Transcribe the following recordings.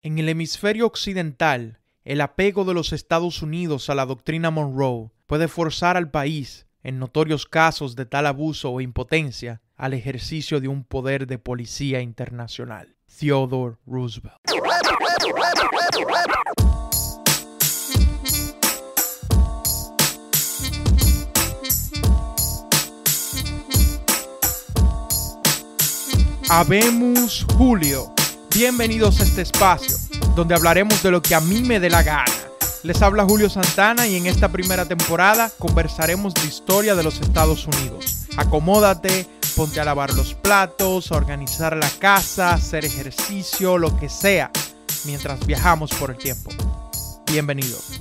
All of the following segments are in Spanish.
En el hemisferio occidental, el apego de los Estados Unidos a la doctrina Monroe puede forzar al país, en notorios casos de tal abuso o impotencia, al ejercicio de un poder de policía internacional. Theodore Roosevelt. Habemus Julio. Bienvenidos a este espacio, donde hablaremos de lo que a mí me dé la gana. Les habla Julio Santana y en esta primera temporada conversaremos de historia de los Estados Unidos. Acomódate, ponte a lavar los platos, a organizar la casa, hacer ejercicio, lo que sea, mientras viajamos por el tiempo. Bienvenidos.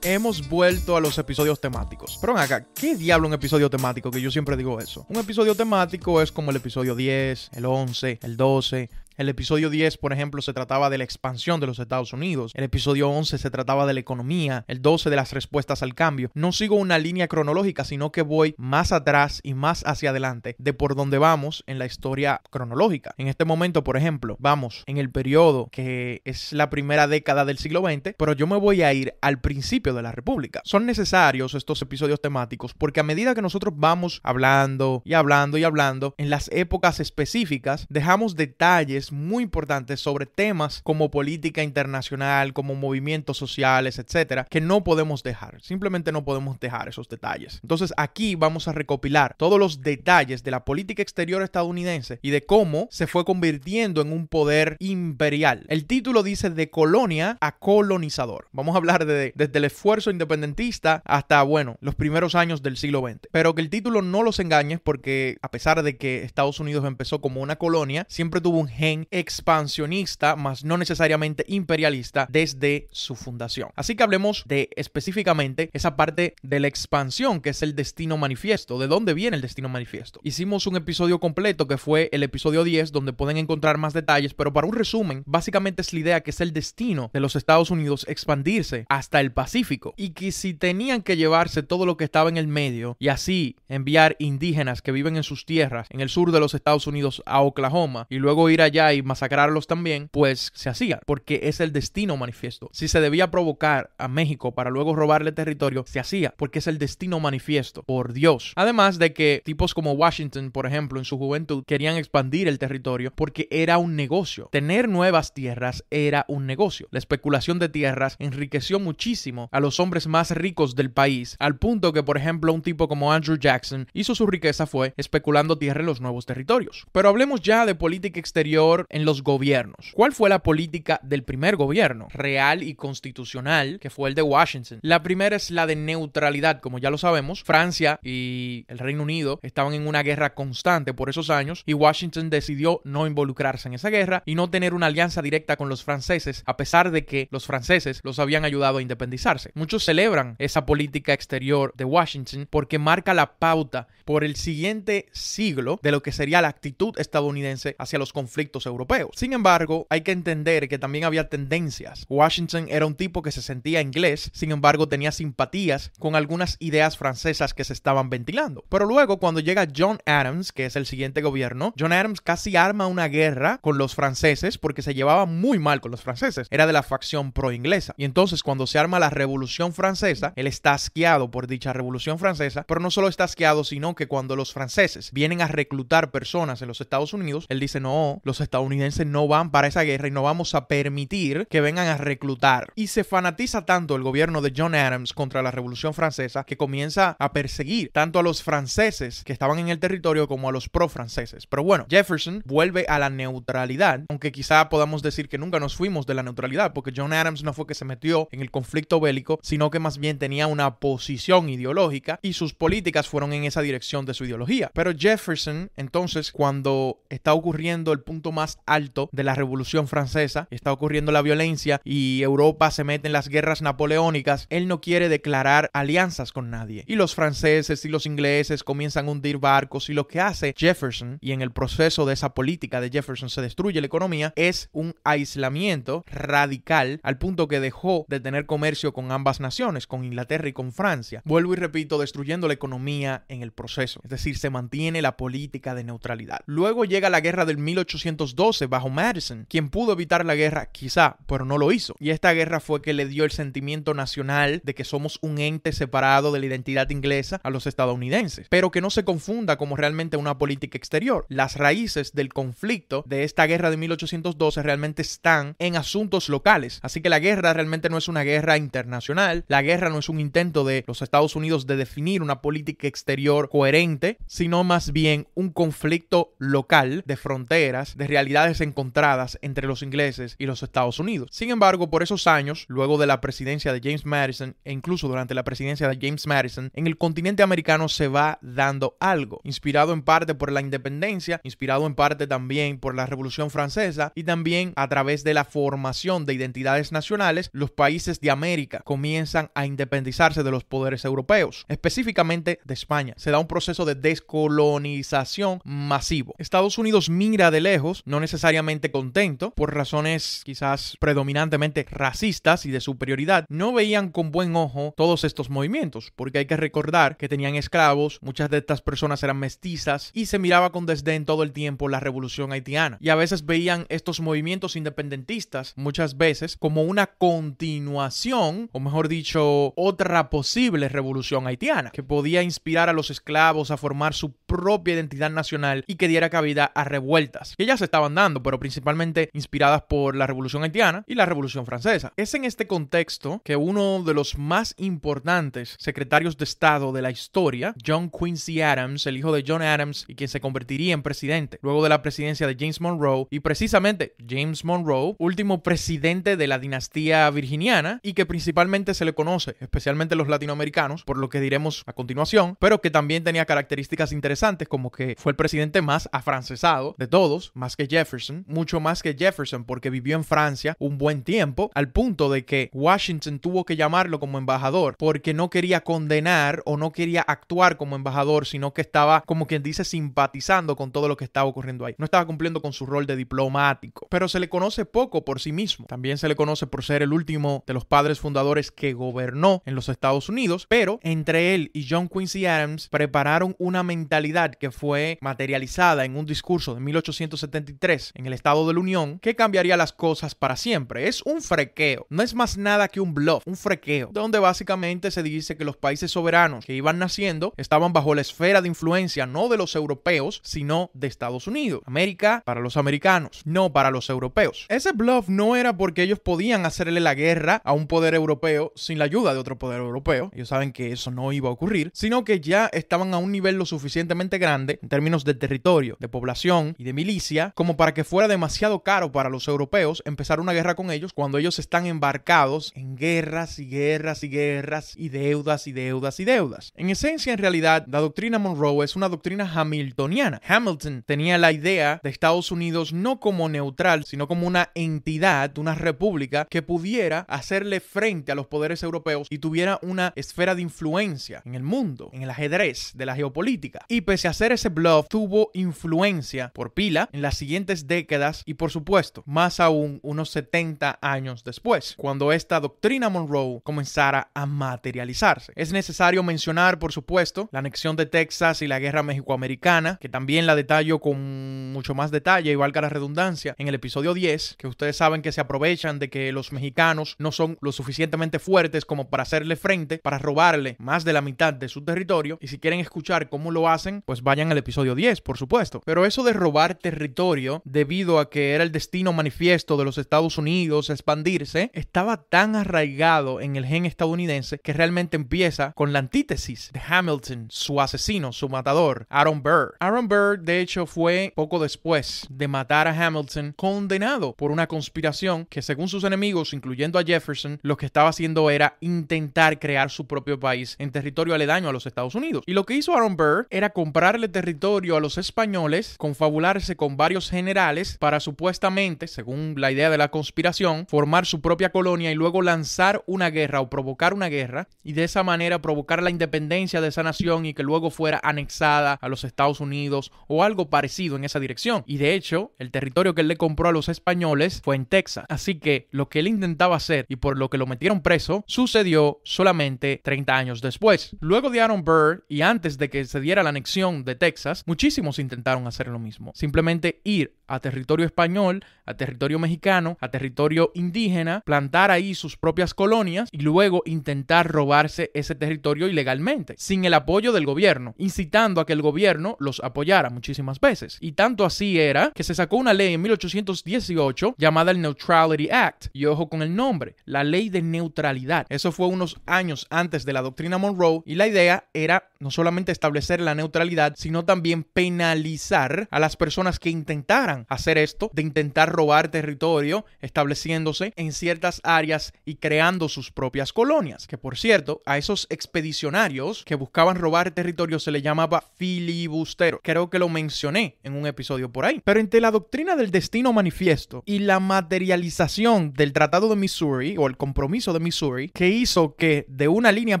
Hemos vuelto a los episodios temáticos. Pero ven acá, ¿qué diablo un episodio temático? Que yo siempre digo eso. Un episodio temático es como el episodio 10, el 11, el 12... El episodio 10, por ejemplo, se trataba de la expansión de los Estados Unidos. El episodio 11 se trataba de la economía. El 12 de las respuestas al cambio. No sigo una línea cronológica, sino que voy más atrás y más hacia adelante de por donde vamos en la historia cronológica. En este momento, por ejemplo, vamos en el periodo que es la primera década del siglo XX, pero yo me voy a ir al principio de la República. Son necesarios estos episodios temáticos porque a medida que nosotros vamos hablando y hablando y hablando, en las épocas específicas dejamos detalles muy importantes sobre temas como política internacional, como movimientos sociales, etcétera, que no podemos dejar. Simplemente no podemos dejar esos detalles. Entonces aquí vamos a recopilar todos los detalles de la política exterior estadounidense y de cómo se fue convirtiendo en un poder imperial. El título dice de colonia a colonizador. Vamos a hablar desde el esfuerzo independentista hasta, bueno, los primeros años del siglo XX. Pero que el título no los engañe porque a pesar de que Estados Unidos empezó como una colonia, siempre tuvo un gen expansionista, más no necesariamente imperialista, desde su fundación. Así que hablemos de específicamente esa parte de la expansión, que es el destino manifiesto. ¿De dónde viene el destino manifiesto? Hicimos un episodio completo que fue el episodio 10, donde pueden encontrar más detalles, pero para un resumen, básicamente es la idea que es el destino de los Estados Unidos expandirse hasta el Pacífico, y que si tenían que llevarse todo lo que estaba en el medio y así enviar indígenas que viven en sus tierras en el sur de los Estados Unidos a Oklahoma y luego ir allá y masacrarlos también, pues se hacía, porque es el destino manifiesto. Si se debía provocar a México para luego robarle territorio, se hacía, porque es el destino manifiesto, por Dios. Además de que tipos como Washington, por ejemplo, en su juventud, querían expandir el territorio porque era un negocio. Tener nuevas tierras era un negocio. La especulación de tierras enriqueció muchísimo a los hombres más ricos del país, al punto que, por ejemplo, un tipo como Andrew Jackson hizo su riqueza fue especulando tierra en los nuevos territorios. Pero hablemos ya de política exterior en los gobiernos. ¿Cuál fue la política del primer gobierno real y constitucional, que fue el de Washington? La primera es la de neutralidad. Como ya lo sabemos, Francia y el Reino Unido estaban en una guerra constante por esos años y Washington decidió no involucrarse en esa guerra y no tener una alianza directa con los franceses, a pesar de que los franceses los habían ayudado a independizarse. Muchos celebran esa política exterior de Washington porque marca la pauta por el siguiente siglo de lo que sería la actitud estadounidense hacia los conflictos europeos. Sin embargo, hay que entender que también había tendencias. Washington era un tipo que se sentía inglés, sin embargo tenía simpatías con algunas ideas francesas que se estaban ventilando. Pero luego, cuando llega John Adams, que es el siguiente gobierno, John Adams casi arma una guerra con los franceses porque se llevaba muy mal con los franceses. Era de la facción pro-inglesa. Y entonces, cuando se arma la Revolución Francesa, él está asqueado por dicha Revolución Francesa, pero no solo está asqueado, sino que cuando los franceses vienen a reclutar personas en los Estados Unidos, él dice, no, los estadounidenses no van para esa guerra y no vamos a permitir que vengan a reclutar. Y se fanatiza tanto el gobierno de John Adams contra la Revolución Francesa que comienza a perseguir tanto a los franceses que estaban en el territorio como a los pro-franceses. Pero bueno, Jefferson vuelve a la neutralidad, aunque quizá podamos decir que nunca nos fuimos de la neutralidad, porque John Adams no fue que se metió en el conflicto bélico, sino que más bien tenía una posición ideológica y sus políticas fueron en esa dirección de su ideología. Pero Jefferson, entonces, cuando está ocurriendo el punto más más alto de la Revolución Francesa, está ocurriendo la violencia y Europa se mete en las guerras napoleónicas, él no quiere declarar alianzas con nadie. Y los franceses y los ingleses comienzan a hundir barcos, y lo que hace Jefferson, y en el proceso de esa política de Jefferson se destruye la economía, es un aislamiento radical al punto que dejó de tener comercio con ambas naciones, con Inglaterra y con Francia. Vuelvo y repito, destruyendo la economía en el proceso. Es decir, se mantiene la política de neutralidad. Luego llega la guerra del 1812 bajo Madison, quien pudo evitar la guerra quizá, pero no lo hizo. Y esta guerra fue que le dio el sentimiento nacional de que somos un ente separado de la identidad inglesa a los estadounidenses, pero que no se confunda como realmente una política exterior. Las raíces del conflicto de esta guerra de 1812 realmente están en asuntos locales, así que la guerra realmente no es una guerra internacional, la guerra no es un intento de los Estados Unidos de definir una política exterior coherente, sino más bien un conflicto local de fronteras, de realidades encontradas entre los ingleses y los Estados Unidos. Sin embargo, por esos años, luego de la presidencia de James Madison e incluso durante la presidencia de James Madison, en el continente americano se va dando algo, inspirado en parte por la independencia, inspirado en parte también por la Revolución Francesa y también a través de la formación de identidades nacionales, los países de América comienzan a independizarse de los poderes europeos, específicamente de España. Se da un proceso de descolonización masivo. Estados Unidos mira de lejos, no necesariamente contento, por razones quizás predominantemente racistas y de superioridad, no veían con buen ojo todos estos movimientos, porque hay que recordar que tenían esclavos, muchas de estas personas eran mestizas y se miraba con desdén todo el tiempo la revolución haitiana. Y a veces veían estos movimientos independentistas, muchas veces, como una continuación, o mejor dicho, otra posible revolución haitiana, que podía inspirar a los esclavos a formar su propia identidad nacional y que diera cabida a revueltas, que ya se estaban dando, pero principalmente inspiradas por la revolución haitiana y la revolución francesa. Es en este contexto que uno de los más importantes secretarios de Estado de la historia, John Quincy Adams, el hijo de John Adams y quien se convertiría en presidente luego de la presidencia de James Monroe, y precisamente James Monroe, último presidente de la dinastía virginiana y que principalmente se le conoce, especialmente los latinoamericanos, por lo que diremos a continuación, pero que también tenía características interesantes como que fue el presidente más afrancesado de todos, más que Jefferson, mucho más que Jefferson porque vivió en Francia un buen tiempo, al punto de que Washington tuvo que llamarlo como embajador porque no quería condenar o no quería actuar como embajador, sino que estaba, como quien dice, simpatizando con todo lo que estaba ocurriendo ahí. No estaba cumpliendo con su rol de diplomático, pero se le conoce poco por sí mismo. También se le conoce por ser el último de los padres fundadores que gobernó en los Estados Unidos, pero entre él y John Quincy Adams prepararon una mentalidad que fue materializada en un discurso de 1873 en el Estado de la Unión que cambiaría las cosas para siempre. Es un frequeo, no es más nada que un bluff, un frequeo, donde básicamente se dice que los países soberanos que iban naciendo estaban bajo la esfera de influencia no de los europeos, sino de Estados Unidos. América para los americanos, no para los europeos. Ese bluff no era porque ellos podían hacerle la guerra a un poder europeo sin la ayuda de otro poder europeo. Ellos saben que eso no iba a ocurrir, sino que ya estaban a un nivel lo suficientemente grande en términos de territorio, de población y de milicia, como para que fuera demasiado caro para los europeos empezar una guerra con ellos cuando ellos están embarcados en guerras y guerras y guerras y deudas y deudas y deudas. En esencia, en realidad, la doctrina Monroe es una doctrina hamiltoniana. Hamilton tenía la idea de Estados Unidos no como neutral, sino como una entidad, una república que pudiera hacerle frente a los poderes europeos y tuviera una esfera de influencia en el mundo, en el ajedrez de la geopolítica. Y pese a hacer ese bluff, tuvo influencia por pila en las siguientes décadas y, por supuesto, más aún unos 70 años después, cuando esta doctrina Monroe comenzara a materializarse. Es necesario mencionar, por supuesto, la anexión de Texas y la guerra mexicoamericana, que también la detallo con mucho más detalle y valga la redundancia en el episodio 10, que ustedes saben que se aprovechan de que los mexicanos no son lo suficientemente fuertes como para hacerle frente, para robarle más de la mitad de su territorio, y si quieren escuchar cómo lo hacen, pues vayan al episodio 10, por supuesto. Pero eso de robar territorio, debido a que era el destino manifiesto de los Estados Unidos expandirse, estaba tan arraigado en el gen estadounidense que realmente empieza con la antítesis de Hamilton, su asesino, su matador, Aaron Burr. Aaron Burr, de hecho, fue poco después de matar a Hamilton, condenado por una conspiración que, según sus enemigos, incluyendo a Jefferson, lo que estaba haciendo era intentar crear su propio país en territorio aledaño a los Estados Unidos. Y lo que hizo Aaron Burr era comprarle territorio a los españoles, confabularse con varios territorios generales para supuestamente, según la idea de la conspiración, formar su propia colonia y luego lanzar una guerra o provocar una guerra y de esa manera provocar la independencia de esa nación y que luego fuera anexada a los Estados Unidos o algo parecido en esa dirección. Y de hecho, el territorio que él le compró a los españoles fue en Texas. Así que lo que él intentaba hacer y por lo que lo metieron preso sucedió solamente 30 años después. Luego de Aaron Burr y antes de que se diera la anexión de Texas, muchísimos intentaron hacer lo mismo. Simplemente ir a territorio español, a territorio mexicano, a territorio indígena, plantar ahí sus propias colonias y luego intentar robarse ese territorio ilegalmente, sin el apoyo del gobierno, incitando a que el gobierno los apoyara muchísimas veces. Y tanto así era que se sacó una ley en 1818 llamada el Neutrality Act. Y ojo con el nombre, la ley de neutralidad. Eso fue unos años antes de la doctrina Monroe y la idea era no solamente establecer la neutralidad, sino también penalizar a las personas que intentaran hacer esto, de intentar robar territorio, estableciéndose en ciertas áreas y creando sus propias colonias. Que por cierto, a esos expedicionarios que buscaban robar territorio se le llamaba filibusteros. Creo que lo mencioné en un episodio por ahí. Pero entre la doctrina del destino manifiesto y la materialización del Tratado de Missouri o el compromiso de Missouri, que hizo que de una línea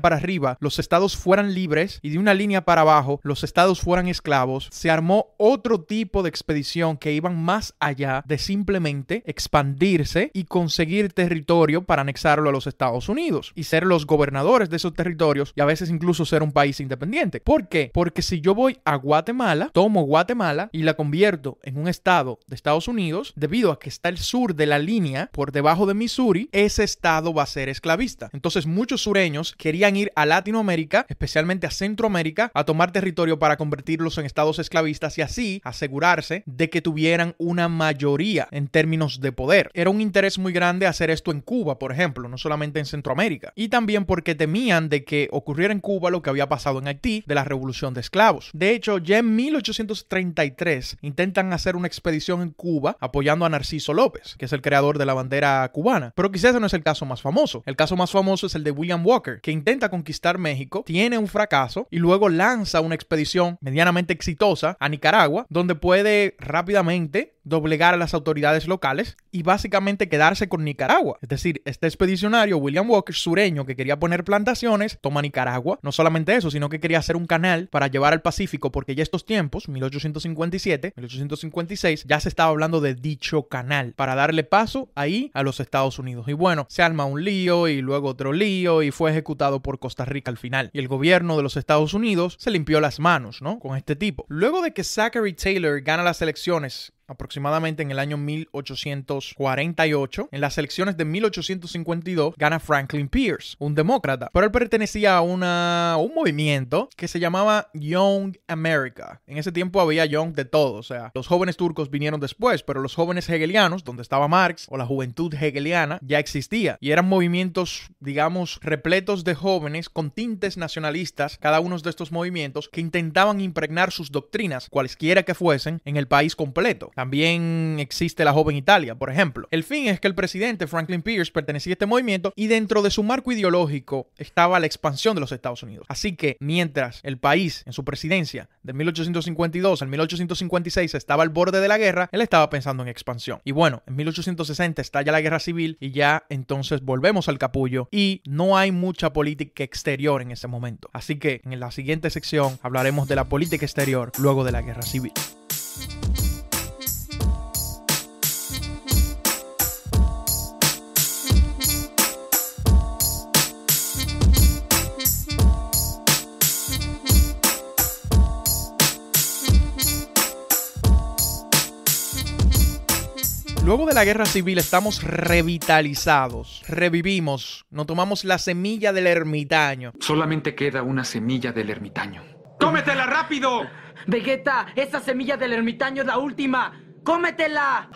para arriba los estados fueran libres y de una línea para abajo los estados fueran esclavos, se armó otro tipo de expedición que iban más allá de simplemente expandirse y conseguir territorio para anexarlo a los Estados Unidos y ser los gobernadores de esos territorios y a veces incluso ser un país independiente. ¿Por qué? Porque si yo voy a Guatemala, tomo Guatemala y la convierto en un estado de Estados Unidos, debido a que está el sur de la línea por debajo de Missouri, ese estado va a ser esclavista. Entonces muchos sureños querían ir a Latinoamérica, especialmente a Centroamérica, a tomar territorio para convertirlos en estados esclavistas y así asegurarse de que tuvieran una mayoría en términos de poder. Era un interés muy grande hacer esto en Cuba, por ejemplo, no solamente en Centroamérica. Y también porque temían de que ocurriera en Cuba lo que había pasado en Haití de la revolución de esclavos. De hecho, ya en 1833 intentan hacer una expedición en Cuba apoyando a Narciso López, que es el creador de la bandera cubana. Pero quizás ese no es el caso más famoso. El caso más famoso es el de William Walker, que intenta conquistar México, tiene un fracaso y luego lanza una expedición medianamente exitosa a Nicaragua, donde puede rápidamente doblegar a las autoridades locales y básicamente quedarse con Nicaragua. Es decir, este expedicionario, William Walker, sureño, que quería poner plantaciones, toma Nicaragua. No solamente eso, sino que quería hacer un canal para llevar al Pacífico, porque ya estos tiempos, 1857, 1856, ya se estaba hablando de dicho canal para darle paso ahí a los Estados Unidos. Y bueno, se arma un lío y luego otro lío y fue ejecutado por Costa Rica al final. Y el gobierno de los Estados Unidos se limpió las manos, ¿no? Con este tipo. Luego de que Zachary Taylor gana las elecciones aproximadamente en el año 1848. En las elecciones de 1852 gana Franklin Pierce, un demócrata, pero él pertenecía a un movimiento que se llamaba Young America. En ese tiempo había Young de todo, o sea, los jóvenes turcos vinieron después, pero los jóvenes hegelianos, donde estaba Marx, o la juventud hegeliana, ya existía. Y eran movimientos, digamos, repletos de jóvenes con tintes nacionalistas, cada uno de estos movimientos, que intentaban impregnar sus doctrinas, cualesquiera que fuesen, en el país completo. También existe la joven Italia, por ejemplo. El fin es que el presidente Franklin Pierce pertenecía a este movimiento y dentro de su marco ideológico estaba la expansión de los Estados Unidos. Así que mientras el país en su presidencia de 1852 al 1856 estaba al borde de la guerra, él estaba pensando en expansión. Y bueno, en 1860 estalla la guerra civil y ya entonces volvemos al capullo y no hay mucha política exterior en ese momento. Así que en la siguiente sección hablaremos de la política exterior luego de la guerra civil. Luego de la guerra civil estamos revitalizados, revivimos, nos tomamos la semilla del ermitaño. Solamente queda una semilla del ermitaño. ¡Cómetela rápido! Vegeta, esa semilla del ermitaño es la última. ¡Cómetela!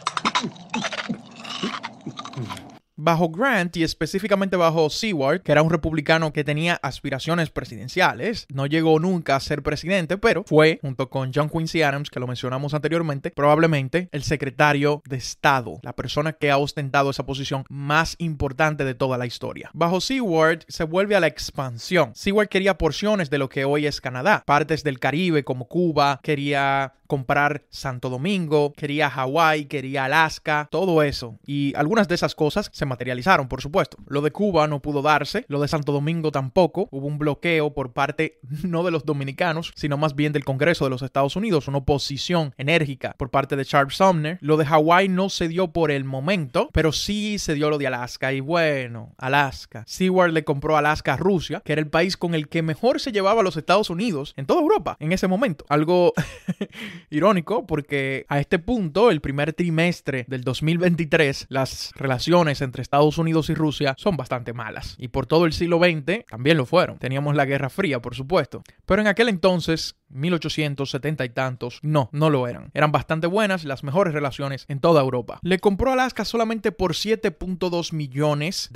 Bajo Grant y específicamente bajo Seward, que era un republicano que tenía aspiraciones presidenciales, no llegó nunca a ser presidente, pero fue, junto con John Quincy Adams, que lo mencionamos anteriormente, probablemente el secretario de Estado, la persona que ha ostentado esa posición más importante de toda la historia. Bajo Seward se vuelve a la expansión. Seward quería porciones de lo que hoy es Canadá, partes del Caribe como Cuba, quería comprar Santo Domingo, quería Hawái, quería Alaska, todo eso. Y algunas de esas cosas se materializaron, por supuesto. Lo de Cuba no pudo darse, lo de Santo Domingo tampoco. Hubo un bloqueo por parte no de los dominicanos, sino más bien del Congreso de los Estados Unidos, una oposición enérgica por parte de Charles Sumner. Lo de Hawái no se dio por el momento, pero sí se dio lo de Alaska. Y bueno, Alaska. Seward le compró Alaska a Rusia, que era el país con el que mejor se llevaba a los Estados Unidos en toda Europa en ese momento. Algo irónico porque a este punto, el primer trimestre del 2023, las relaciones entre Estados Unidos y Rusia son bastante malas. Y por todo el siglo XX también lo fueron. Teníamos la Guerra Fría, por supuesto. Pero en aquel entonces, 1870 y tantos, no lo eran. Eran bastante buenas, las mejores relaciones en toda Europa. Le compró Alaska solamente por $7.2 millones.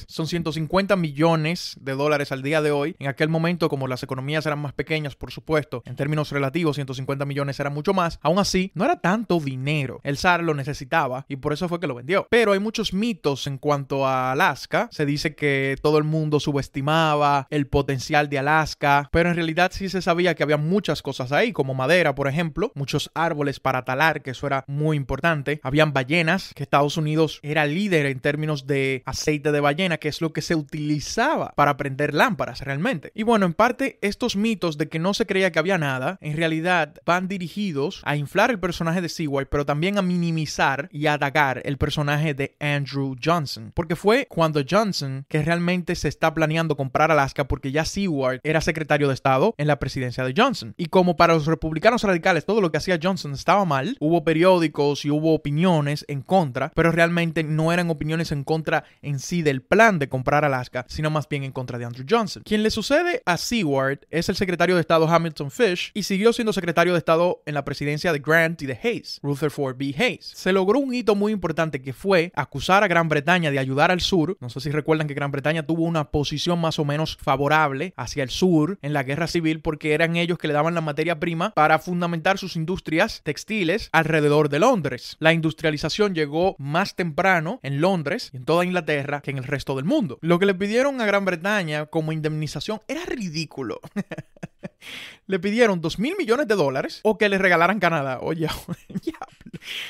Son 150 millones de dólares al día de hoy. En aquel momento, como las economías eran más pequeñas, por supuesto, en términos relativos, 150 millones era mucho más. Aún así, no era tanto dinero. El zar lo necesitaba y por eso fue que lo vendió. Pero hay muchos mitos en cuanto a Alaska. Se dice que todo el mundo subestimaba el potencial de Alaska, pero en realidad sí se sabía que había muchas cosas ahí, como madera, por ejemplo, muchos árboles para talar, que eso era muy importante. Habían ballenas, que Estados Unidos era líder en términos de aceite de ballena, que es lo que se utilizaba para prender lámparas realmente. Y bueno, en parte estos mitos de que no se creía que había nada, en realidad van dirigidos a inflar el personaje de Seward, pero también a minimizar y a atacar el personaje de Andrew Johnson, porque fue cuando Johnson que realmente se está planeando comprar Alaska, porque ya Seward era secretario de Estado en la presidencia de Johnson. Y como para los republicanos radicales todo lo que hacía Johnson estaba mal, hubo periódicos y hubo opiniones en contra, pero realmente no eran opiniones en contra en sí del plan de comprar Alaska, sino más bien en contra de Andrew Johnson. Quien le sucede a Seward es el secretario de Estado Hamilton Fish y siguió siendo secretario de Estado en la presidencia de Grant y de Hayes, Rutherford B. Hayes. Se logró un hito muy importante que fue acusar a Gran Bretaña de ayudar al sur. No sé si recuerdan que Gran Bretaña tuvo una posición más o menos favorable hacia el sur en la guerra civil porque eran ellos que le daban la materia prima para fundamentar sus industrias textiles alrededor de Londres. La industrialización llegó más temprano en Londres y en toda Inglaterra que en el resto del mundo. Lo que le pidieron a Gran Bretaña como indemnización era ridículo. Le pidieron $2,000 millones o que le regalaran Canadá. Oye,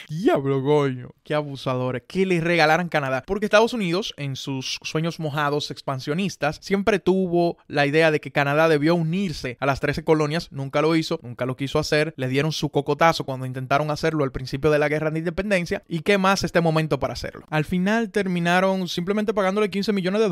diablo, coño, qué abusadores, que le regalaran Canadá. Porque Estados Unidos, en sus sueños mojados expansionistas, siempre tuvo la idea de que Canadá debió unirse a las 13 colonias. Nunca lo hizo, nunca lo quiso hacer. Le dieron su cocotazo cuando intentaron hacerlo al principio de la guerra de independencia. ¿Y qué más este momento para hacerlo? Al final terminaron simplemente pagándole $15 millones.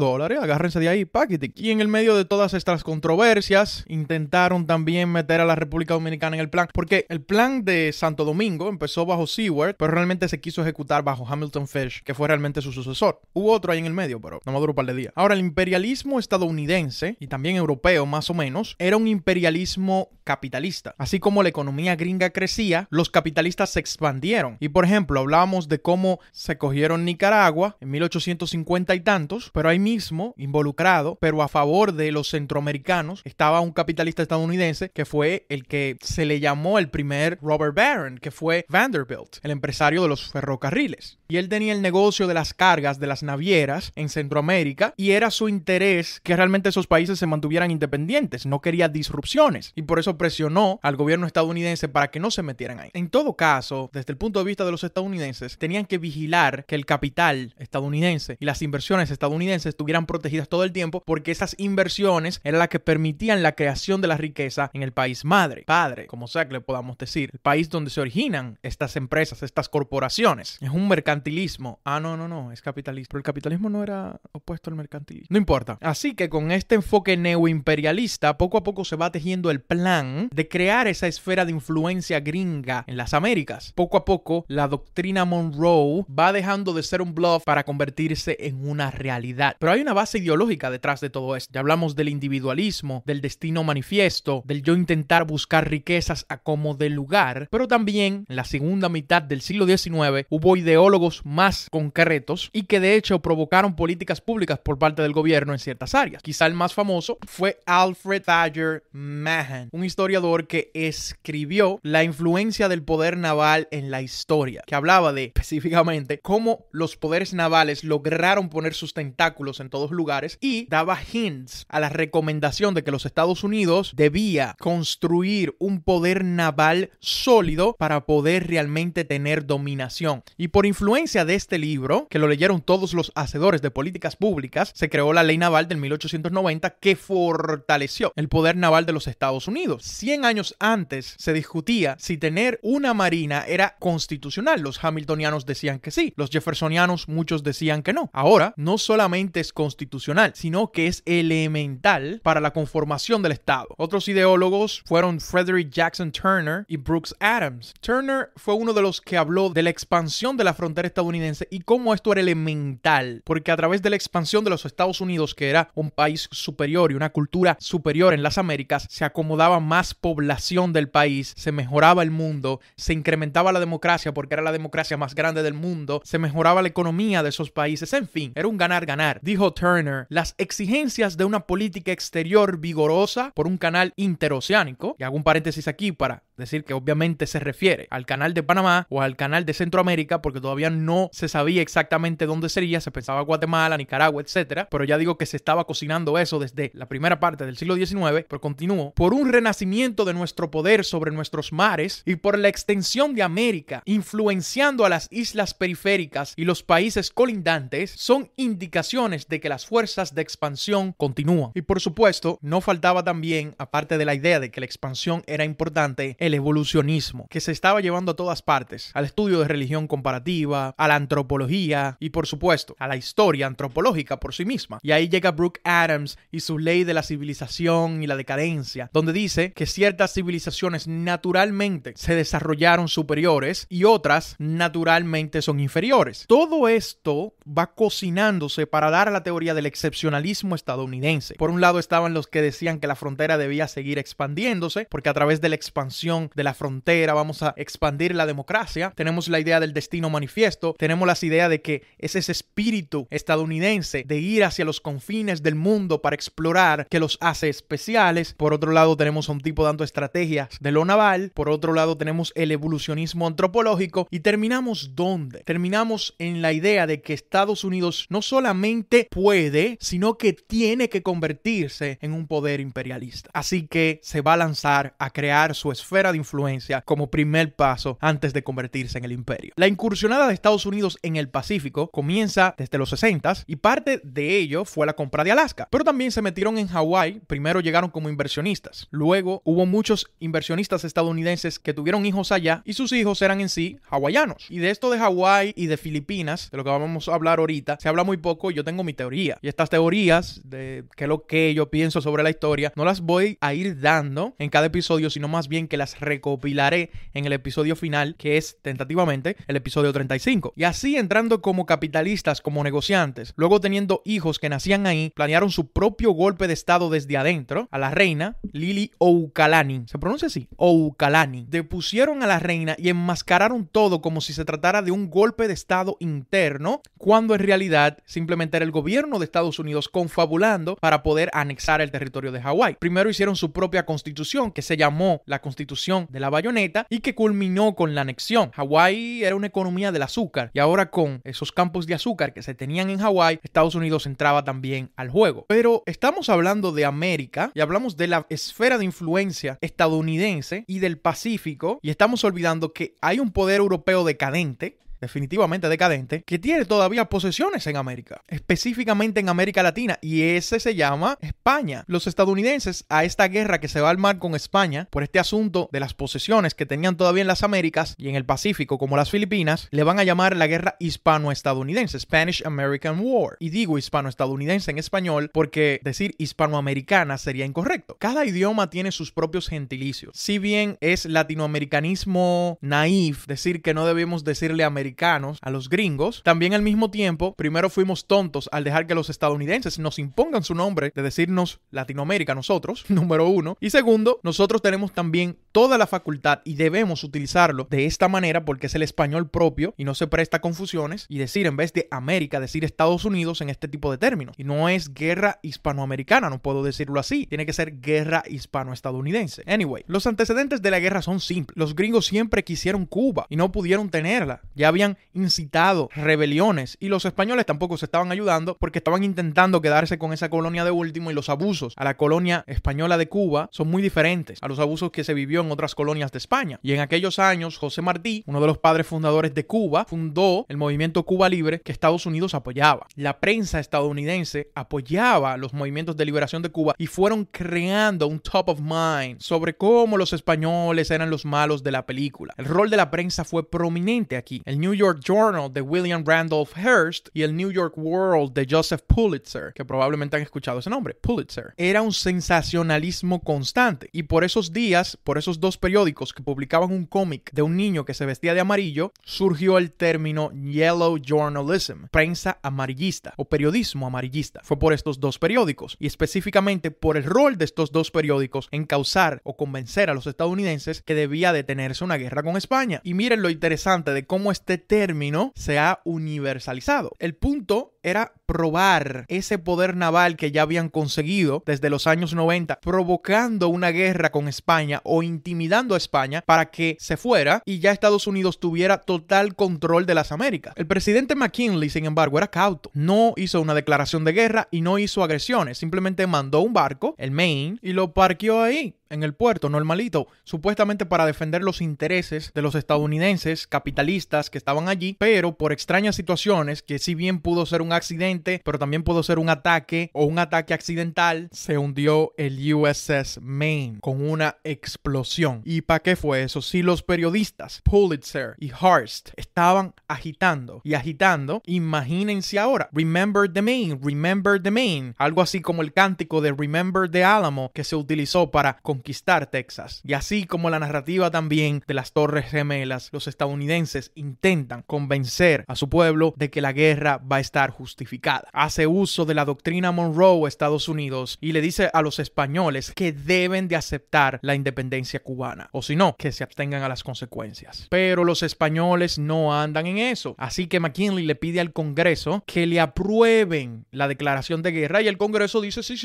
Agárrense de ahí, paquete. Y en el medio de todas estas controversias, intentaron también meter a la República Dominicana en el plan, porque el plan de Santo Domingo empezó bajo Seward, pero realmente se quiso ejecutar bajo Hamilton Fish, que fue realmente su sucesor. Hubo otro ahí en el medio, pero no me duró un par de días. Ahora, el imperialismo estadounidense, y también europeo más o menos, era un imperialismo capitalista. Así como la economía gringa crecía, los capitalistas se expandieron. Y por ejemplo, hablábamos de cómo se cogieron Nicaragua en 1850 y tantos, pero ahí mismo, involucrado, pero a favor de los centroamericanos, estaba un capitalista estadounidense que fue el que se le llamó el primer Robert Baron, que fue Vanderbilt, el empresario de los ferrocarriles. Y él tenía el negocio de las cargas de las navieras en Centroamérica y era su interés que realmente esos países se mantuvieran independientes, no quería disrupciones y por eso presionó al gobierno estadounidense para que no se metieran ahí. En todo caso, desde el punto de vista de los estadounidenses, tenían que vigilar que el capital estadounidense y las inversiones estadounidenses estuvieran protegidas todo el tiempo porque esas inversiones eran las que permitían la creación de la riqueza en el país padre, como sea que le podamos decir, el país donde se originan estas empresas, estas corporaciones. Es un mercantilismo. No, es capitalismo. Pero el capitalismo no era opuesto al mercantilismo. No importa. Así que con este enfoque neoimperialista, poco a poco se va tejiendo el plan de crear esa esfera de influencia gringa en las Américas. Poco a poco, la doctrina Monroe va dejando de ser un bluff para convertirse en una realidad. Pero hay una base ideológica detrás de todo esto. Ya hablamos del individualismo, del destino manifiesto, del yo intentar buscar riquezas a como de lugar, pero también en la Segunda segunda mitad del siglo XIX hubo ideólogos más concretos y que de hecho provocaron políticas públicas por parte del gobierno en ciertas áreas. Quizá el más famoso fue Alfred Thayer Mahan, un historiador que escribió La influencia del poder naval en la historia, que hablaba de específicamente cómo los poderes navales lograron poner sus tentáculos en todos lugares y daba hints a la recomendación de que los Estados Unidos debía construir un poder naval sólido para poder realmente tener dominación. Y por influencia de este libro, que lo leyeron todos los hacedores de políticas públicas, se creó la Ley Naval del 1890 que fortaleció el poder naval de los Estados Unidos. 100 años antes se discutía si tener una marina era constitucional. Los hamiltonianos decían que sí, los jeffersonianos muchos decían que no. Ahora, no solamente es constitucional, sino que es elemental para la conformación del Estado. Otros ideólogos fueron Frederick Jackson Turner y Brooks Adams. Turner fue uno de los que habló de la expansión de la frontera estadounidense y cómo esto era elemental, porque a través de la expansión de los Estados Unidos, que era un país superior y una cultura superior en las Américas, se acomodaba más población del país, se mejoraba el mundo, se incrementaba la democracia porque era la democracia más grande del mundo, se mejoraba la economía de esos países, en fin, era un ganar-ganar. Dijo Turner, las exigencias de una política exterior vigorosa por un canal interoceánico, y hago un paréntesis aquí para decir que obviamente se refiere al canal de Panamá o al canal de Centroamérica, porque todavía no se sabía exactamente dónde sería, se pensaba Guatemala, Nicaragua, etcétera, pero ya digo que se estaba cocinando eso desde la primera parte del siglo XIX, pero continuó, por un renacimiento de nuestro poder sobre nuestros mares y por la extensión de América, influenciando a las islas periféricas y los países colindantes, son indicaciones de que las fuerzas de expansión continúan. Y por supuesto, no faltaba también, aparte de la idea de que la expansión era importante, el evolucionismo, que se estaba llevando a todas partes, al estudio de religión comparativa, a la antropología y por supuesto a la historia antropológica por sí misma. Y ahí llega Brooks Adams y su ley de la civilización y la decadencia, donde dice que ciertas civilizaciones naturalmente se desarrollaron superiores y otras naturalmente son inferiores. Todo esto va cocinándose para dar a la teoría del excepcionalismo estadounidense. Por un lado estaban los que decían que la frontera debía seguir expandiéndose, porque a través de la expansión de la frontera vamos a expandir la democracia. Tenemos la idea del destino manifiesto, tenemos las ideas de que es ese espíritu estadounidense de ir hacia los confines del mundo para explorar que los hace especiales. Por otro lado tenemos a un tipo dando estrategias de lo naval, por otro lado tenemos el evolucionismo antropológico y terminamos ¿dónde? Terminamos en la idea de que Estados Unidos no solamente puede, sino que tiene que convertirse en un poder imperialista. Así que se va a lanzar a crear su esfera de influencia como primer paso antes de convertirse en el imperio. La incursionada de Estados Unidos en el Pacífico comienza desde los 60s y parte de ello fue la compra de Alaska, pero también se metieron en Hawái. Primero llegaron como inversionistas, luego hubo muchos inversionistas estadounidenses que tuvieron hijos allá y sus hijos eran en sí hawaianos. Y de esto de Hawái y de Filipinas, de lo que vamos a hablar ahorita, se habla muy poco y yo tengo mi teoría. Y estas teorías de qué es lo que yo pienso sobre la historia, no las voy a ir dando en cada episodio, sino más bien que las recopilaré en el episodio final, que es tentativamente el episodio 35. Y así entrando como capitalistas, como negociantes, luego teniendo hijos que nacían ahí, planearon su propio golpe de estado desde adentro. A la reina Liliuokalani, se pronuncia así, Oukalani, depusieron a la reina y enmascararon todo como si se tratara de un golpe de estado interno, cuando en realidad simplemente era el gobierno de Estados Unidos confabulando para poder anexar el territorio de Hawái. Primero hicieron su propia constitución, que se llamó la Constitución de la Bayoneta y que culminó con la anexión. Hawái era una economía del azúcar y ahora con esos campos de azúcar que se tenían en Hawái, Estados Unidos entraba también al juego. Pero estamos hablando de América y hablamos de la esfera de influencia estadounidense y del Pacífico, y estamos olvidando que hay un poder europeo decadente, definitivamente decadente, que tiene todavía posesiones en América, específicamente en América Latina, y ese se llama España. Los estadounidenses, a esta guerra que se va a armar con España por este asunto de las posesiones que tenían todavía en las Américas y en el Pacífico, como las Filipinas, le van a llamar la guerra hispano-estadounidense, Spanish-American War. Y digo hispano-estadounidense en español porque decir hispanoamericana sería incorrecto. Cada idioma tiene sus propios gentilicios. Si bien es latinoamericanismo naif decir que no debemos decirle americano americanos, a los gringos. También al mismo tiempo, primero fuimos tontos al dejar que los estadounidenses nos impongan su nombre de decirnos Latinoamérica nosotros, número uno. Y segundo, nosotros tenemos también toda la facultad y debemos utilizarlo de esta manera porque es el español propio y no se presta a confusiones y decir en vez de América, decir Estados Unidos en este tipo de términos. Y no es guerra hispanoamericana, no puedo decirlo así. Tiene que ser guerra hispano-estadounidense. Anyway, los antecedentes de la guerra son simples. Los gringos siempre quisieron Cuba y no pudieron tenerla. Ya habían incitado rebeliones y los españoles tampoco se estaban ayudando porque estaban intentando quedarse con esa colonia de último y los abusos a la colonia española de Cuba son muy diferentes a los abusos que se vivió en otras colonias de España. Y en aquellos años, José Martí, uno de los padres fundadores de Cuba, fundó el movimiento Cuba Libre que Estados Unidos apoyaba. La prensa estadounidense apoyaba los movimientos de liberación de Cuba y fueron creando un top of mind sobre cómo los españoles eran los malos de la película. El rol de la prensa fue prominente aquí. El New York Journal de William Randolph Hearst y el New York World de Joseph Pulitzer, que probablemente han escuchado ese nombre, Pulitzer, era un sensacionalismo constante. Y por esos días, por esos dos periódicos que publicaban un cómic de un niño que se vestía de amarillo, surgió el término Yellow Journalism, prensa amarillista o periodismo amarillista. Fue por estos dos periódicos y específicamente por el rol de estos dos periódicos en causar o convencer a los estadounidenses que debía detenerse una guerra con España. Y miren lo interesante de cómo este término se ha universalizado. El punto era probar ese poder naval que ya habían conseguido desde los años 90, provocando una guerra con España o intimidando a España para que se fuera y ya Estados Unidos tuviera total control de las Américas. El presidente McKinley, sin embargo, era cauto. No hizo una declaración de guerra y no hizo agresiones. Simplemente mandó un barco, el Maine, y lo parqueó ahí, en el puerto, normalito, supuestamente para defender los intereses de los estadounidenses capitalistas que estaban allí, pero por extrañas situaciones, que si bien pudo ser un accidente, pero también pudo ser un ataque o un ataque accidental, se hundió el USS Maine con una explosión. ¿Y para qué fue eso? Si los periodistas Pulitzer y Hearst estaban agitando y agitando, imagínense ahora, Remember the Maine, algo así como el cántico de Remember the Alamo que se utilizó para conquistar Texas. Y así como la narrativa también de las Torres Gemelas, los estadounidenses intentan convencer a su pueblo de que la guerra va a estar justificada. Hace uso de la doctrina Monroe Estados Unidos y le dice a los españoles que deben de aceptar la independencia cubana, o si no, que se abstengan a las consecuencias. Pero los españoles no andan en eso, así que McKinley le pide al Congreso que le aprueben la declaración de guerra y el Congreso dice sí,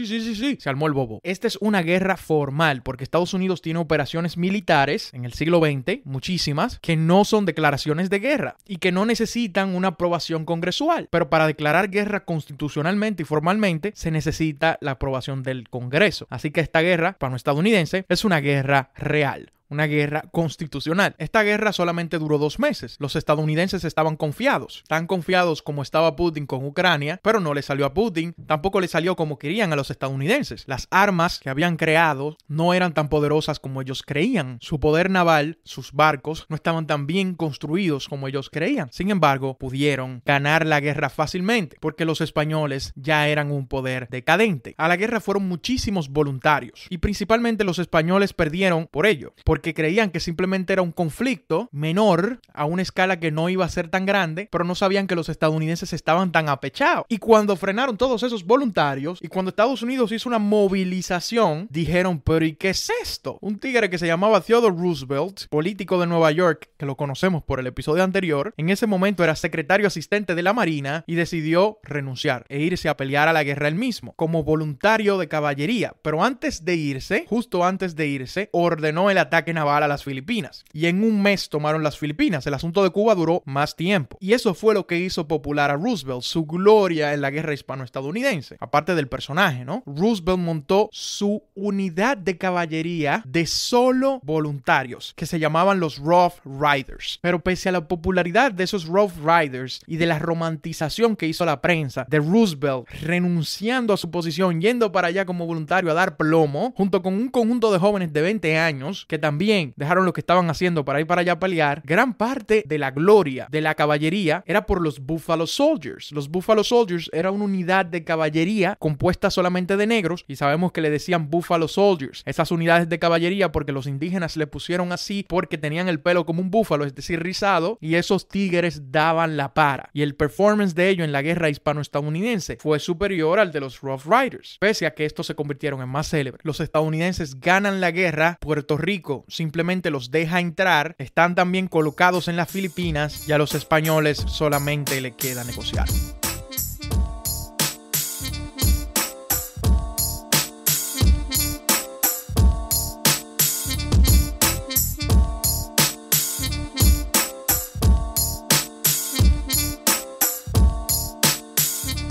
se armó el bobo. Esta es una guerra formal porque Estados Unidos tiene operaciones militares en el siglo XX, muchísimas, que no son declaraciones de guerra y que no necesitan una aprobación congresual. Pero para declarar guerra constitucionalmente y formalmente se necesita la aprobación del Congreso. Así que esta guerra, para un estadounidense, es una guerra real. Una guerra constitucional. Esta guerra solamente duró 2 meses. Los estadounidenses estaban confiados. Tan confiados como estaba Putin con Ucrania, pero no le salió a Putin. Tampoco le salió como querían a los estadounidenses. Las armas que habían creado no eran tan poderosas como ellos creían. Su poder naval, sus barcos, no estaban tan bien construidos como ellos creían. Sin embargo, pudieron ganar la guerra fácilmente porque los españoles ya eran un poder decadente. A la guerra fueron muchísimos voluntarios y principalmente los españoles perdieron por ello. Porque creían que simplemente era un conflicto menor a una escala que no iba a ser tan grande, pero no sabían que los estadounidenses estaban tan apechados. Y cuando frenaron todos esos voluntarios y cuando Estados Unidos hizo una movilización, dijeron, pero ¿y qué es esto? Un tigre que se llamaba Theodore Roosevelt, político de Nueva York, que lo conocemos por el episodio anterior, en ese momento era secretario asistente de la Marina y decidió renunciar e irse a pelear a la guerra él mismo, como voluntario de caballería. Pero antes de irse, justo antes de irse, ordenó el ataque naval a las Filipinas. Y en 1 mes tomaron las Filipinas. El asunto de Cuba duró más tiempo. Y eso fue lo que hizo popular a Roosevelt, su gloria en la guerra hispano-estadounidense. Aparte del personaje, ¿no? Roosevelt montó su unidad de caballería de solo voluntarios, que se llamaban los Rough Riders. Pero pese a la popularidad de esos Rough Riders y de la romantización que hizo la prensa de Roosevelt renunciando a su posición, yendo para allá como voluntario a dar plomo, junto con un conjunto de jóvenes de 20 años que también también dejaron lo que estaban haciendo para ir para allá a pelear, gran parte de la gloria de la caballería era por los Buffalo Soldiers. Los Buffalo Soldiers era una unidad de caballería compuesta solamente de negros y sabemos que le decían Buffalo Soldiers. Esas unidades de caballería porque los indígenas le pusieron así porque tenían el pelo como un búfalo, es decir, rizado, y esos tigres daban la para. Y el performance de ellos en la guerra hispano-estadounidense fue superior al de los Rough Riders, pese a que estos se convirtieron en más célebres. Los estadounidenses ganan la guerra, Puerto Rico simplemente los deja entrar, están también colocados en las Filipinas y a los españoles solamente le queda negociar.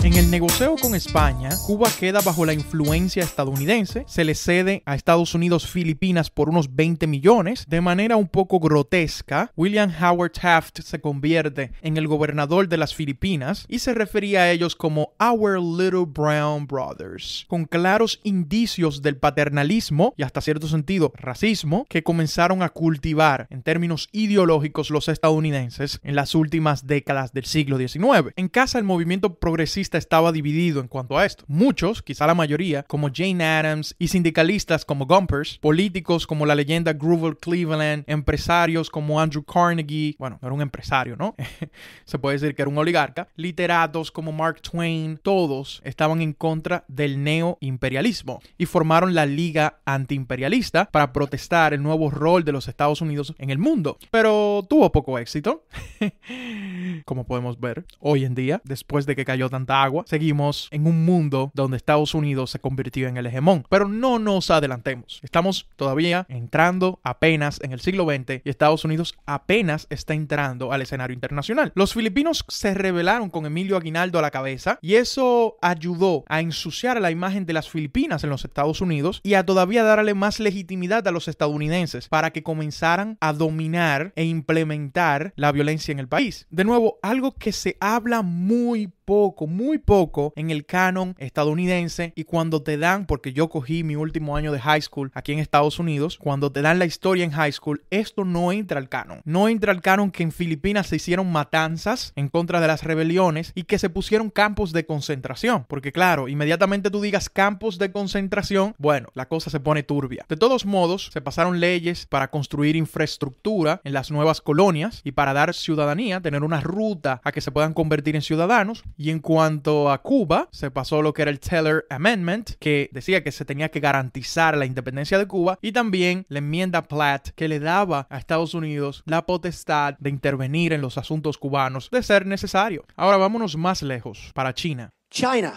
En el negocio con España, Cuba queda bajo la influencia estadounidense, se le cede a Estados Unidos Filipinas por unos 20 millones. De manera un poco grotesca, William Howard Taft se convierte en el gobernador de las Filipinas y se refería a ellos como Our Little Brown Brothers, con claros indicios del paternalismo y hasta cierto sentido racismo que comenzaron a cultivar en términos ideológicos los estadounidenses en las últimas décadas del siglo XIX. En casa el movimiento progresista estaba dividido en cuanto a esto. Muchos, quizá la mayoría, como Jane Addams y sindicalistas como Gompers, políticos como la leyenda Grover Cleveland, empresarios como Andrew Carnegie, bueno, no era un empresario, ¿no? Se puede decir que era un oligarca, literatos como Mark Twain, todos estaban en contra del neoimperialismo y formaron la Liga Antiimperialista para protestar el nuevo rol de los Estados Unidos en el mundo. Pero tuvo poco éxito. Como podemos ver, hoy en día, después de que cayó tanta agua, seguimos en un mundo donde Estados Unidos se convirtió en el hegemón. Pero no nos adelantemos. Estamos todavía entrando apenas en el siglo XX y Estados Unidos apenas está entrando al escenario internacional. Los filipinos se rebelaron con Emilio Aguinaldo a la cabeza y eso ayudó a ensuciar la imagen de las Filipinas en los Estados Unidos y a todavía darle más legitimidad a los estadounidenses para que comenzaran a dominar e implementar la violencia en el país. De nuevo, algo que se habla muy poco en el canon estadounidense, y cuando te dan, porque yo cogí mi último año de high school aquí en Estados Unidos, cuando te dan la historia en high school, esto no entra al canon. No entra al canon que en Filipinas se hicieron matanzas en contra de las rebeliones y que se pusieron campos de concentración, porque claro, inmediatamente tú digas campos de concentración, bueno, la cosa se pone turbia. De todos modos, se pasaron leyes para construir infraestructura en las nuevas colonias y para dar ciudadanía, tener una ruta a que se puedan convertir en ciudadanos. Y en cuanto a Cuba, se pasó lo que era el Teller Amendment, que decía que se tenía que garantizar la independencia de Cuba, y también la enmienda Platt, que le daba a Estados Unidos la potestad de intervenir en los asuntos cubanos de ser necesario. Ahora vámonos más lejos, para China. China.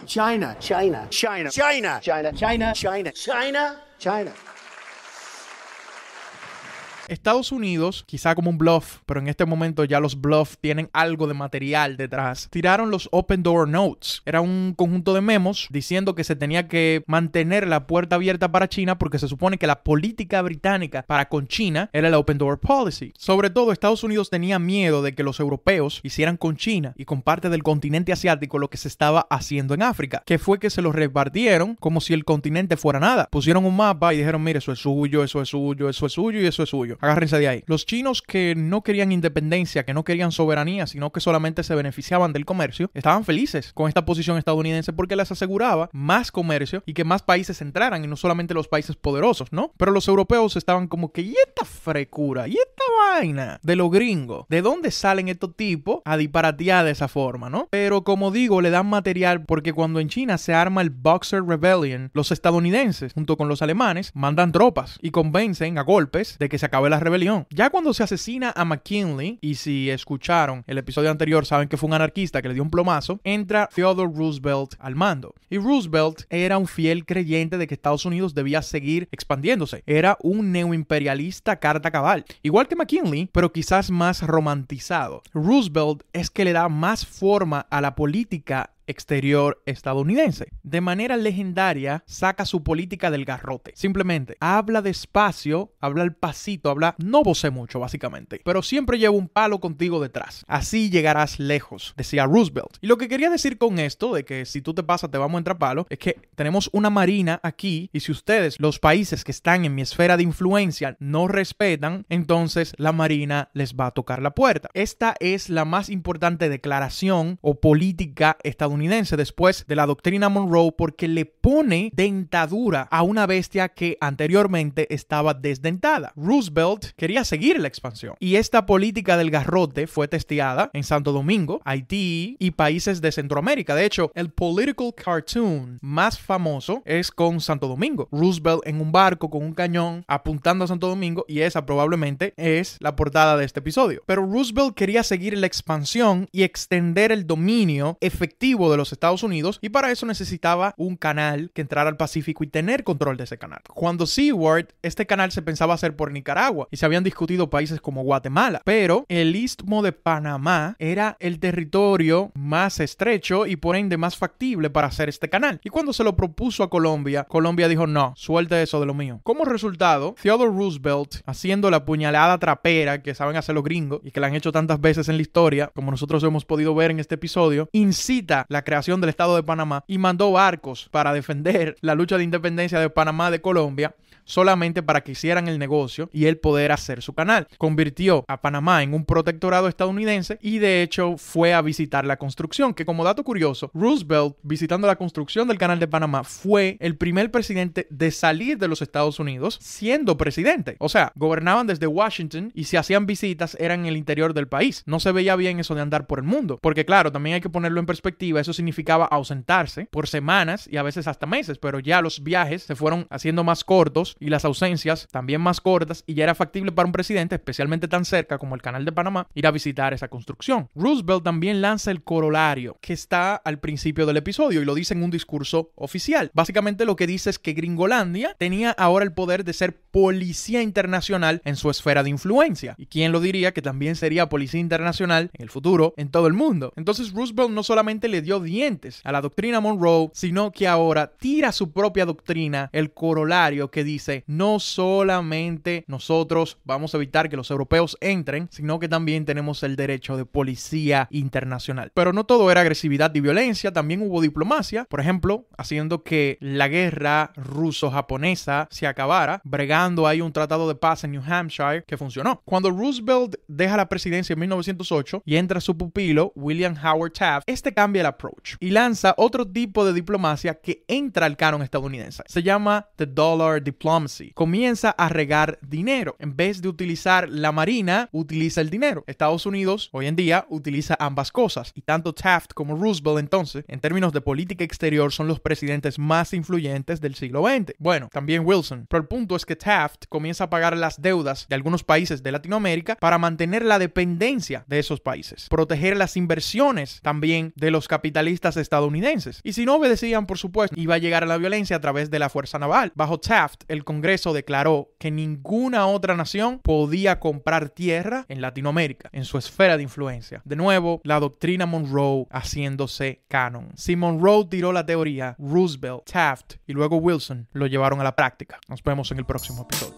Estados Unidos, quizá como un bluff, pero en este momento ya los bluffs tienen algo de material detrás, tiraron los Open Door Notes. Era un conjunto de memos diciendo que se tenía que mantener la puerta abierta para China porque se supone que la política británica para con China era la Open Door Policy. Sobre todo, Estados Unidos tenía miedo de que los europeos hicieran con China y con parte del continente asiático lo que se estaba haciendo en África, que fue que se los repartieron como si el continente fuera nada. Pusieron un mapa y dijeron, mire, eso es suyo, eso es suyo, eso es suyo y eso es suyo. Agárrense de ahí. Los chinos que no querían independencia, que no querían soberanía, sino que solamente se beneficiaban del comercio, estaban felices con esta posición estadounidense porque les aseguraba más comercio y que más países entraran y no solamente los países poderosos, ¿no? Pero los europeos estaban como que, ¿y esta frecura? ¿Y esta vaina de los gringos? ¿De dónde salen estos tipos a disparatear de esa forma, no? Pero como digo, le dan material porque cuando en China se arma el Boxer Rebellion, los estadounidenses, junto con los alemanes, mandan tropas y convencen a golpes de que se acabe la rebelión. Ya cuando se asesina a McKinley, y si escucharon el episodio anterior saben que fue un anarquista que le dio un plomazo, entra Theodore Roosevelt al mando. Y Roosevelt era un fiel creyente de que Estados Unidos debía seguir expandiéndose. Era un neoimperialista carta cabal. Igual que McKinley, pero quizás más romantizado. Roosevelt es que le da más forma a la política exterior estadounidense. De manera legendaria, saca su política del garrote. Simplemente habla despacio, habla al pasito, no vocé mucho básicamente, pero siempre lleva un palo contigo detrás. Así llegarás lejos, decía Roosevelt. Y lo que quería decir con esto, de que si tú te pasas te vamos a entrar palo, es que tenemos una marina aquí y si ustedes, los países que están en mi esfera de influencia, no respetan, entonces la marina les va a tocar la puerta. Esta es la más importante declaración o política estadounidense después de la doctrina Monroe porque le pone dentadura a una bestia que anteriormente estaba desdentada. Roosevelt quería seguir la expansión y esta política del garrote fue testeada en Santo Domingo, Haití y países de Centroamérica. De hecho, el political cartoon más famoso es con Santo Domingo. Roosevelt en un barco con un cañón apuntando a Santo Domingo y esa probablemente es la portada de este episodio. Pero Roosevelt quería seguir la expansión y extender el dominio efectivo de los Estados Unidos y para eso necesitaba un canal que entrara al Pacífico y tener control de ese canal. Cuando Seward, este canal se pensaba hacer por Nicaragua y se habían discutido países como Guatemala, pero el Istmo de Panamá era el territorio más estrecho y por ende más factible para hacer este canal. Y cuando se lo propuso a Colombia, Colombia dijo no, suelte eso de lo mío. Como resultado, Theodore Roosevelt, haciendo la puñalada trapera que saben hacer los gringos y que la han hecho tantas veces en la historia, como nosotros hemos podido ver en este episodio, incita la creación del Estado de Panamá y mandó barcos para defender la lucha de independencia de Panamá de Colombia solamente para que hicieran el negocio y él poder hacer su canal. Convirtió a Panamá en un protectorado estadounidense y de hecho fue a visitar la construcción, que como dato curioso, Roosevelt visitando la construcción del canal de Panamá fue el primer presidente de salir de los Estados Unidos siendo presidente. O sea, gobernaban desde Washington y si hacían visitas eran en el interior del país. No se veía bien eso de andar por el mundo, porque claro, también hay que ponerlo en perspectiva, eso significaba ausentarse por semanas y a veces hasta meses, pero ya los viajes se fueron haciendo más cortos y las ausencias también más cortas y ya era factible para un presidente, especialmente tan cerca como el canal de Panamá, ir a visitar esa construcción. Roosevelt también lanza el corolario que está al principio del episodio y lo dice en un discurso oficial. Básicamente lo que dice es que Gringolandia tenía ahora el poder de ser policía internacional en su esfera de influencia. ¿Y quién lo diría que también sería policía internacional en el futuro en todo el mundo? Entonces Roosevelt no solamente le dio dientes a la doctrina Monroe, sino que ahora tira su propia doctrina, el corolario que dice no solamente nosotros vamos a evitar que los europeos entren, sino que también tenemos el derecho de policía internacional. Pero no todo era agresividad y violencia, también hubo diplomacia, por ejemplo, haciendo que la guerra ruso-japonesa se acabara, bregando ahí un tratado de paz en New Hampshire que funcionó. Cuando Roosevelt deja la presidencia en 1908 y entra su pupilo, William Howard Taft, este cambia el approach y lanza otro tipo de diplomacia que entra al canon estadounidense. Se llama The Dollar Diplomacy. Comienza a regar dinero. En vez de utilizar la marina, utiliza el dinero. Estados Unidos hoy en día utiliza ambas cosas y tanto Taft como Roosevelt entonces, en términos de política exterior, son los presidentes más influyentes del siglo XX. Bueno, también Wilson. Pero el punto es que Taft comienza a pagar las deudas de algunos países de Latinoamérica para mantener la dependencia de esos países, proteger las inversiones también de los capitalistas estadounidenses. Y si no obedecían, por supuesto, iba a llegar a la violencia a través de la fuerza naval. Bajo Taft, el Congreso declaró que ninguna otra nación podía comprar tierra en Latinoamérica, en su esfera de influencia. De nuevo, la doctrina Monroe haciéndose canon. Si Monroe tiró la teoría, Roosevelt, Taft y luego Wilson lo llevaron a la práctica. Nos vemos en el próximo episodio.